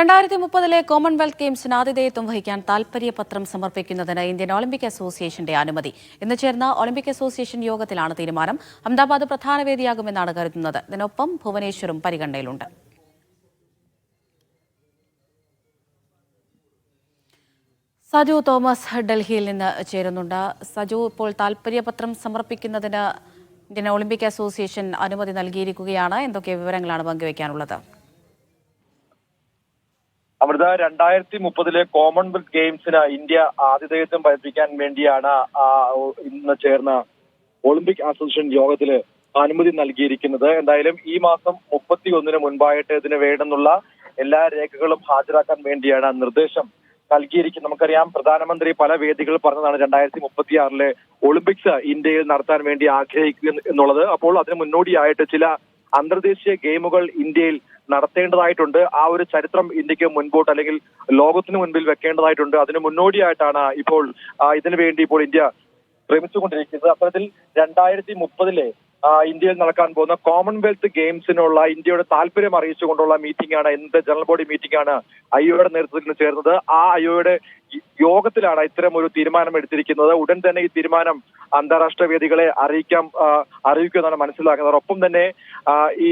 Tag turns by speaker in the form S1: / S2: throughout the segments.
S1: 2030 Commonwealth ഗെയിംസിന് ആതിഥേയത്വം വഹിക്കാൻ താൽപര്യപത്രം സമർപ്പിക്കുന്നതിന് ഇന്ത്യൻ ഒളിമ്പിക് അസോസിയേഷന്റെ അനുമതി. ഇന്ന് ചേർന്ന ഒളിമ്പിക് അസോസിയേഷൻ യോഗത്തിലാണ് തീരുമാനം. അഹമ്മദാബാദ് പ്രധാന വേദിയാകുമെന്നാണ് കരുതുന്നത്. ഇതിനൊപ്പം ഭുവനേശ്വറും പരിഗണനയിലുണ്ട്. സജു തോമസ് ഡൽഹിയിൽ നിന്ന് ചേരുന്നുണ്ട്. സജു, ഇപ്പോൾ താൽപര്യപത്രം സമർപ്പിക്കുന്നതിന് ഇന്ത്യൻ ഒളിമ്പിക് അസോസിയേഷൻ അനുമതി നൽകിയിരിക്കുകയാണ്. എന്തൊക്കെ വിവരങ്ങളാണ് പങ്കുവയ്ക്കാനുള്ളത്?
S2: അമൃത, 2030 കോമൺവെൽത്ത് ഗെയിംസിന് ഇന്ത്യ ആതിഥേയത്വം വഹിക്കാൻ വേണ്ടിയാണ് ഇന്ന് ചേർന്ന ഒളിമ്പിക് അസോസിയേഷൻ യോഗത്തിൽ അനുമതി നൽകിയിരിക്കുന്നത്. എന്തായാലും ഈ മാസം 31 മുൻപായിട്ട് ഇതിന് വേണമെന്നുള്ള എല്ലാ രേഖകളും ഹാജരാക്കാൻ വേണ്ടിയാണ് നിർദ്ദേശം നൽകിയിരിക്കുന്നത്. നമുക്കറിയാം, പ്രധാനമന്ത്രി പല വേദികളിൽ പറഞ്ഞതാണ് 2036 ഒളിമ്പിക്സ് ഇന്ത്യയിൽ നടത്താൻ വേണ്ടി ആഗ്രഹിക്കുക എന്നുള്ളത്. അപ്പോൾ അതിന് മുന്നോടിയായിട്ട് ചില അന്തർദേശീയ ഗെയിമുകൾ ഇന്ത്യയിൽ നടത്തേണ്ടതായിട്ടുണ്ട്. ആ ഒരു ചരിത്രം ഇന്ത്യക്ക് മുൻപോട്ട് അല്ലെങ്കിൽ ലോകത്തിന് മുൻപിൽ വെക്കേണ്ടതായിട്ടുണ്ട്. അതിന് മുന്നോടിയായിട്ടാണ് ഇപ്പോൾ ഇതിനു വേണ്ടി ഇപ്പോൾ ഇന്ത്യ ശ്രമിച്ചുകൊണ്ടിരിക്കുന്നത്. അത്തരത്തിൽ 2030 ഇന്ത്യയിൽ നടക്കാൻ പോകുന്ന കോമൺവെൽത്ത് ഗെയിംസിനുള്ള ഇന്ത്യയുടെ താല്പര്യം അറിയിച്ചുകൊണ്ടുള്ള മീറ്റിംഗ് ആണ്, ഇന്നത്തെ ജനറൽ ബോഡി മീറ്റിംഗ് ആണ് ഐഒയുടെ നേതൃത്വത്തിൽ ചേർന്നത്. ആ ഐഒയുടെ യോഗത്തിലാണ് ഇത്തരം ഒരു തീരുമാനം എടുത്തിരിക്കുന്നത്. ഉടൻ തന്നെ ഈ തീരുമാനം അന്താരാഷ്ട്ര വേദികളെ അറിയിക്കുമെന്നാണ് മനസ്സിലാക്കുന്നത്. ഒപ്പം തന്നെ ഈ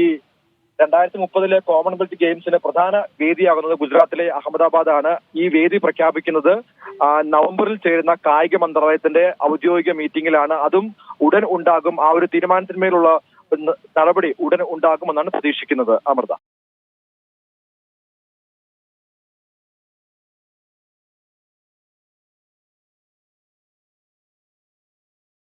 S2: 2030 കോമൺവെൽത്ത് ഗെയിംസിന് പ്രധാന വേദിയാകുന്നത് ഗുജറാത്തിലെ അഹമ്മദാബാദ് ആണ്. ഈ വേദി പ്രഖ്യാപിക്കുന്നത് നവംബറിൽ ചേരുന്ന കായിക മന്ത്രാലയത്തിന്റെ ഔദ്യോഗിക മീറ്റിംഗിലാണ്. അതും ഉടൻ ഉണ്ടാകും. ആ ഒരു തീരുമാനത്തിന്മേലുള്ള നടപടി ഉടൻ ഉണ്ടാകുമെന്നാണ് പ്രതീക്ഷിക്കുന്നത്. അമൃത.